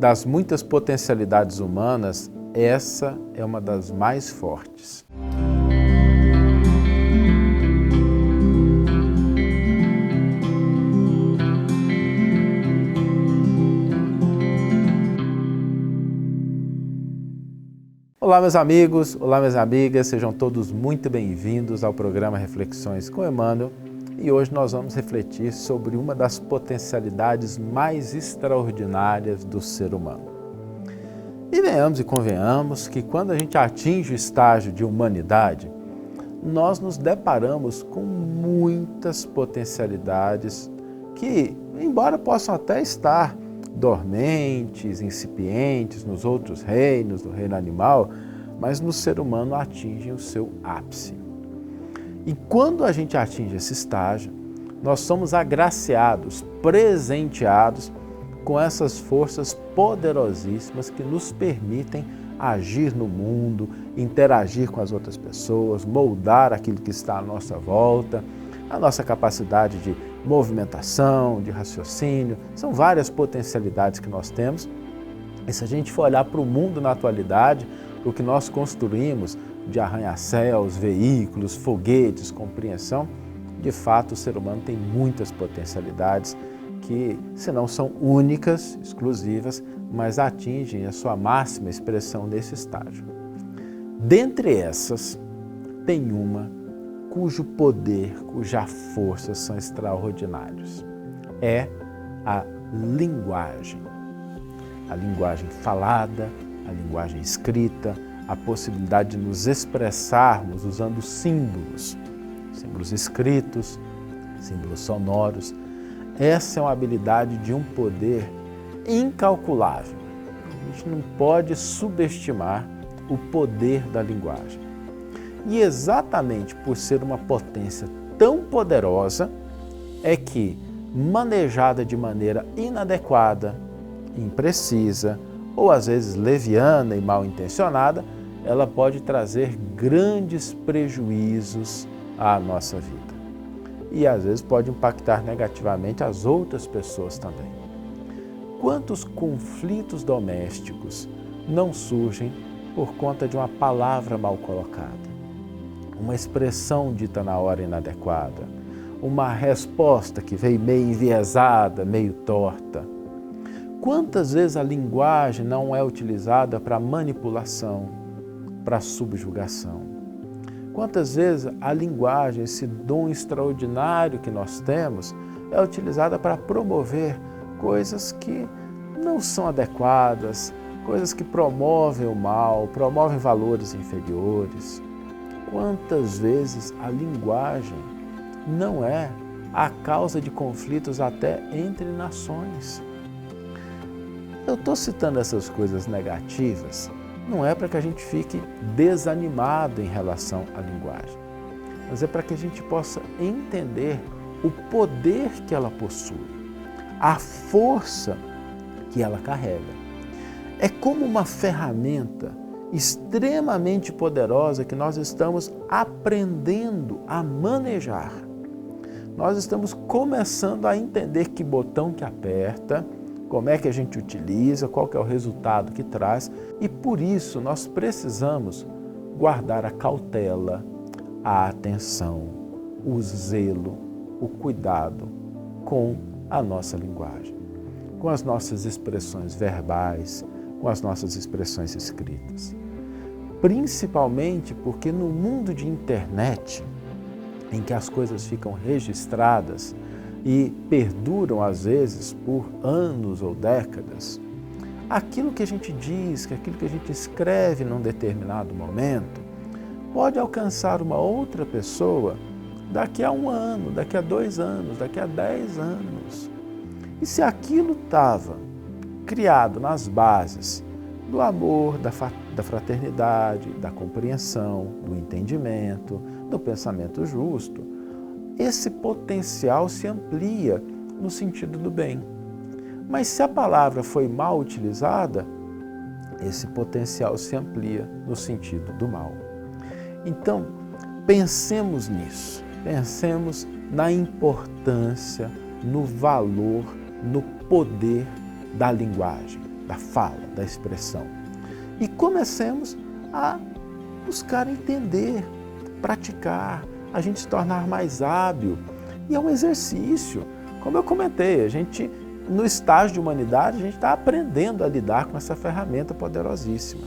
Das muitas potencialidades humanas, essa é uma das mais fortes. Olá, meus amigos, olá, minhas amigas, sejam todos muito bem-vindos ao programa Reflexões com Emmanuel. E hoje nós vamos refletir sobre uma das potencialidades mais extraordinárias do ser humano. E venhamos e convenhamos que quando a gente atinge o estágio de humanidade, nós nos deparamos com muitas potencialidades que, embora possam até estar dormentes, incipientes nos outros reinos, no reino animal, mas no ser humano atingem o seu ápice. E quando a gente atinge esse estágio, nós somos agraciados, presenteados com essas forças poderosíssimas que nos permitem agir no mundo, interagir com as outras pessoas, moldar aquilo que está à nossa volta, a nossa capacidade de movimentação, de raciocínio. São várias potencialidades que nós temos. E se a gente for olhar para o mundo na atualidade, o que nós construímos de arranha-céus, veículos, foguetes, compreensão, de fato o ser humano tem muitas potencialidades que, se não são únicas, exclusivas, mas atingem a sua máxima expressão nesse estágio. Dentre essas, tem uma cujo poder, cuja força são extraordinários. É a linguagem. A linguagem falada, a linguagem escrita, a possibilidade de nos expressarmos usando símbolos, símbolos escritos, símbolos sonoros. Essa é uma habilidade de um poder incalculável. A gente não pode subestimar o poder da linguagem. E exatamente por ser uma potência tão poderosa, é que, manejada de maneira inadequada, imprecisa, ou às vezes leviana e mal intencionada, ela pode trazer grandes prejuízos à nossa vida. E às vezes pode impactar negativamente as outras pessoas também. Quantos conflitos domésticos não surgem por conta de uma palavra mal colocada? Uma expressão dita na hora inadequada, uma resposta que veio meio enviesada, meio torta. Quantas vezes a linguagem não é utilizada para manipulação, para subjugação? Quantas vezes a linguagem, esse dom extraordinário que nós temos, é utilizada para promover coisas que não são adequadas, coisas que promovem o mal, promovem valores inferiores? Quantas vezes a linguagem não é a causa de conflitos até entre nações? Eu estou citando essas coisas negativas, não é para que a gente fique desanimado em relação à linguagem, mas é para que a gente possa entender o poder que ela possui, a força que ela carrega. É como uma ferramenta extremamente poderosa que nós estamos aprendendo a manejar. Nós estamos começando a entender que botão que aperta, como é que a gente utiliza, qual que é o resultado que traz, e por isso nós precisamos guardar a cautela, a atenção, o zelo, o cuidado com a nossa linguagem, com as nossas expressões verbais, com as nossas expressões escritas. Principalmente porque no mundo de internet, em que as coisas ficam registradas e perduram às vezes por anos ou décadas, aquilo que a gente diz, aquilo que a gente escreve num determinado momento, pode alcançar uma outra pessoa daqui a 1 ano, daqui a 2 anos, daqui a 10 anos. E se aquilo estava criado nas bases do amor, da fraternidade, da compreensão, do entendimento, do pensamento justo, esse potencial se amplia no sentido do bem. Mas se a palavra foi mal utilizada, esse potencial se amplia no sentido do mal. Então, pensemos nisso, pensemos na importância, no valor, no poder da linguagem. da fala, da expressão. E comecemos a buscar entender, praticar, a gente se tornar mais hábil. E é um exercício. Como eu comentei, a gente, no estágio de humanidade, a gente está aprendendo a lidar com essa ferramenta poderosíssima.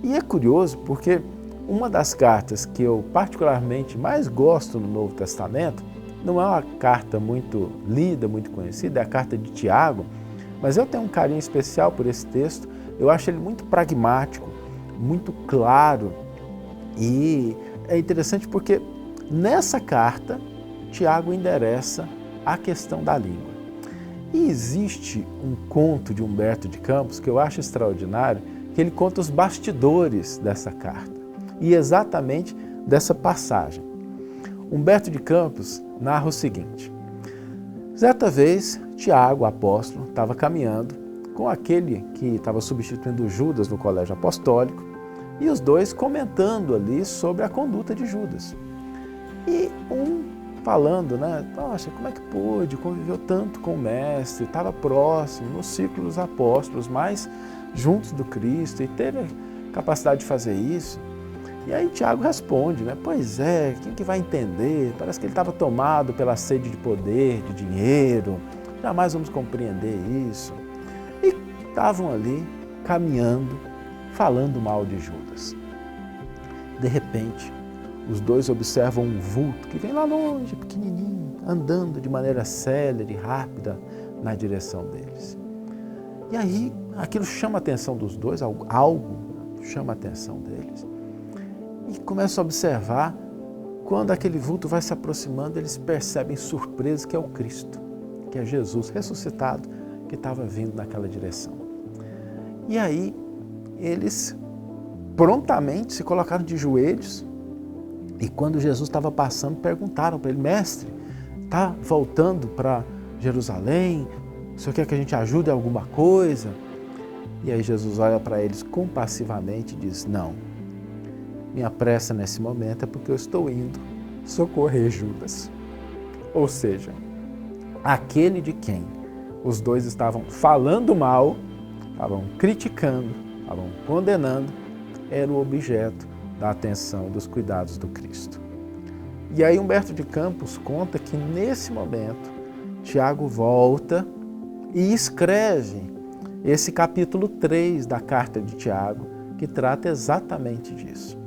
E é curioso porque uma das cartas que eu particularmente mais gosto no Novo Testamento, não é uma carta muito lida, muito conhecida, é a carta de Tiago, mas eu tenho um carinho especial por esse texto. Eu acho ele muito pragmático, muito claro, e é interessante porque nessa carta Tiago endereça a questão da língua. E existe um conto de Humberto de Campos que eu acho extraordinário, que ele conta os bastidores dessa carta e exatamente dessa passagem. Humberto de Campos narra o seguinte: certa vez, Tiago, apóstolo, estava caminhando com aquele que estava substituindo Judas no colégio apostólico e os dois comentando ali sobre a conduta de Judas. E falando, Nossa, como é que pôde? Conviveu tanto com o mestre, estava próximo, nos círculos dos apóstolos, mais juntos do Cristo, e teve a capacidade de fazer isso. E aí Tiago responde, Pois é, quem que vai entender? Parece que ele estava tomado pela sede de poder, de dinheiro, jamais vamos compreender isso. E estavam ali, caminhando, falando mal de Judas. De repente, os dois observam um vulto que vem lá longe, pequenininho, andando de maneira célere, rápida, na direção deles. E aí, aquilo chama a atenção dos dois, algo chama a atenção deles. E começam a observar, quando aquele vulto vai se aproximando, eles percebem surpresa que é o Cristo, que é Jesus ressuscitado, que estava vindo naquela direção. E aí, eles prontamente se colocaram de joelhos, e quando Jesus estava passando, perguntaram para ele: mestre, está voltando para Jerusalém? O senhor quer que a gente ajude em alguma coisa? E aí Jesus olha para eles compassivamente e diz: não, minha pressa nesse momento é porque eu estou indo socorrer Judas. Ou seja, aquele de quem os dois estavam falando mal, estavam criticando, estavam condenando, era o objeto da atenção e dos cuidados do Cristo. E aí Humberto de Campos conta que nesse momento Tiago volta e escreve esse capítulo 3 da carta de Tiago, que trata exatamente disso.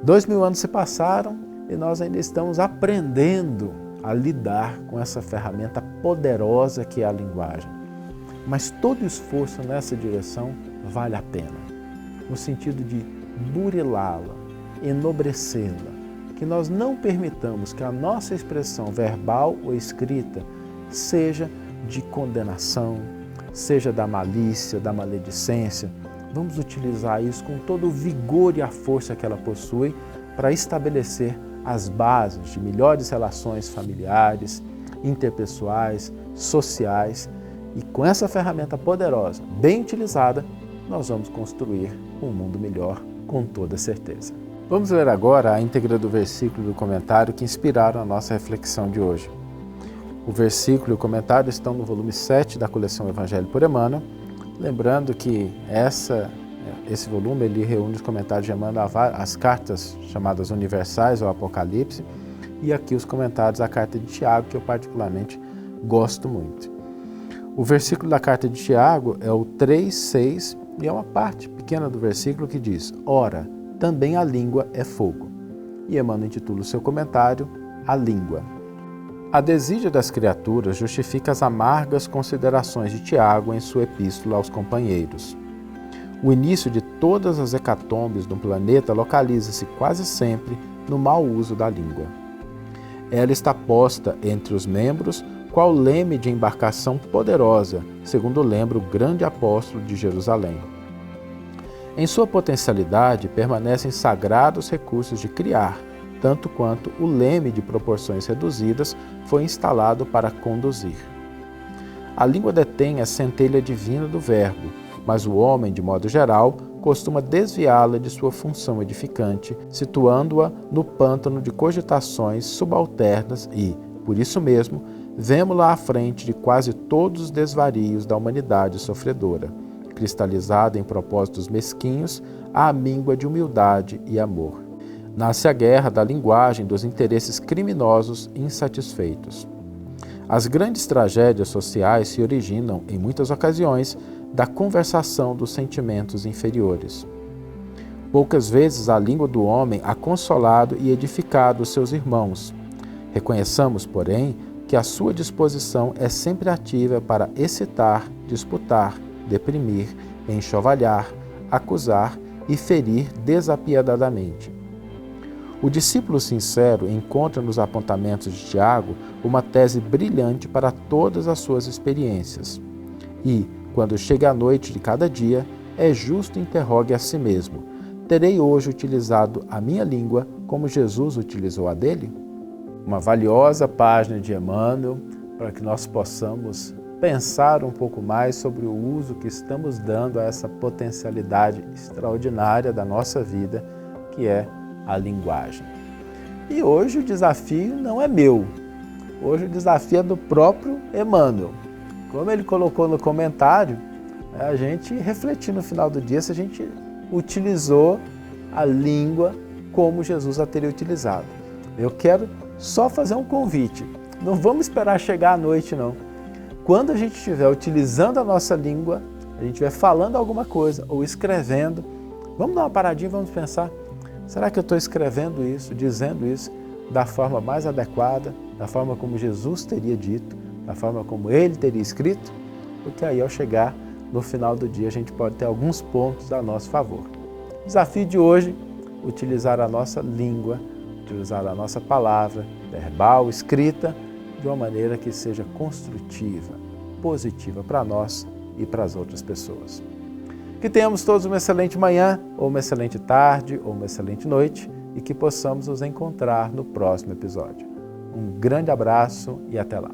2000 anos se passaram e nós ainda estamos aprendendo a lidar com essa ferramenta poderosa que é a linguagem. Mas todo esforço nessa direção vale a pena, no sentido de burilá-la, enobrecê-la, que nós não permitamos que a nossa expressão verbal ou escrita seja de condenação, seja da malícia, da maledicência. Vamos utilizar isso com todo o vigor e a força que ela possui para estabelecer as bases de melhores relações familiares, interpessoais, sociais, e com essa ferramenta poderosa, bem utilizada, nós vamos construir um mundo melhor, com toda certeza. Vamos ler agora a íntegra do versículo e do comentário que inspiraram a nossa reflexão de hoje. O versículo e o comentário estão no volume 7 da coleção Evangelho por Emmanuel. Lembrando que esse volume ele reúne os comentários de Emmanuel às cartas chamadas universais ou Apocalipse, e aqui os comentários à carta de Tiago, que eu particularmente gosto muito. O versículo da carta de Tiago é o 3:6, e é uma parte pequena do versículo que diz: ora, também a língua é fogo. E Emmanuel intitula o seu comentário A Língua. A desídia das criaturas justifica as amargas considerações de Tiago em sua epístola aos companheiros. O início de todas as hecatombes do planeta localiza-se quase sempre no mau uso da língua. Ela está posta entre os membros qual leme de embarcação poderosa, segundo lembra o grande apóstolo de Jerusalém. Em sua potencialidade permanecem sagrados recursos de criar, tanto quanto o leme de proporções reduzidas foi instalado para conduzir. A língua detém a centelha divina do verbo, mas o homem, de modo geral, costuma desviá-la de sua função edificante, situando-a no pântano de cogitações subalternas e, por isso mesmo, vemo-la à frente de quase todos os desvarios da humanidade sofredora, cristalizada em propósitos mesquinhos à míngua de humildade e amor. Nasce a guerra da linguagem dos interesses criminosos insatisfeitos. As grandes tragédias sociais se originam, em muitas ocasiões, da conversação dos sentimentos inferiores. Poucas vezes a língua do homem há consolado e edificado os seus irmãos. Reconheçamos, porém, que a sua disposição é sempre ativa para excitar, disputar, deprimir, enxovalhar, acusar e ferir desapiedadamente. O discípulo sincero encontra nos apontamentos de Tiago uma tese brilhante para todas as suas experiências. E, quando chega a noite de cada dia, é justo interrogue a si mesmo: terei hoje utilizado a minha língua como Jesus utilizou a dele? Uma valiosa página de Emmanuel para que nós possamos pensar um pouco mais sobre o uso que estamos dando a essa potencialidade extraordinária da nossa vida, que é a linguagem. E hoje o desafio não é meu, hoje o desafio é do próprio Emmanuel. Como ele colocou no comentário, a gente refletir no final do dia se a gente utilizou a língua como Jesus a teria utilizado. Eu quero só fazer um convite, não vamos esperar chegar à noite não. Quando a gente estiver utilizando a nossa língua, a gente estiver falando alguma coisa ou escrevendo, vamos dar uma paradinha e vamos pensar: será que eu estou escrevendo isso, dizendo isso da forma mais adequada, da forma como Jesus teria dito, da forma como ele teria escrito? Porque aí, ao chegar no final do dia, a gente pode ter alguns pontos a nosso favor. Desafio de hoje: utilizar a nossa língua, utilizar a nossa palavra, verbal, escrita, de uma maneira que seja construtiva, positiva para nós e para as outras pessoas. Que tenhamos todos uma excelente manhã, ou uma excelente tarde, ou uma excelente noite, e que possamos nos encontrar no próximo episódio. Um grande abraço e até lá.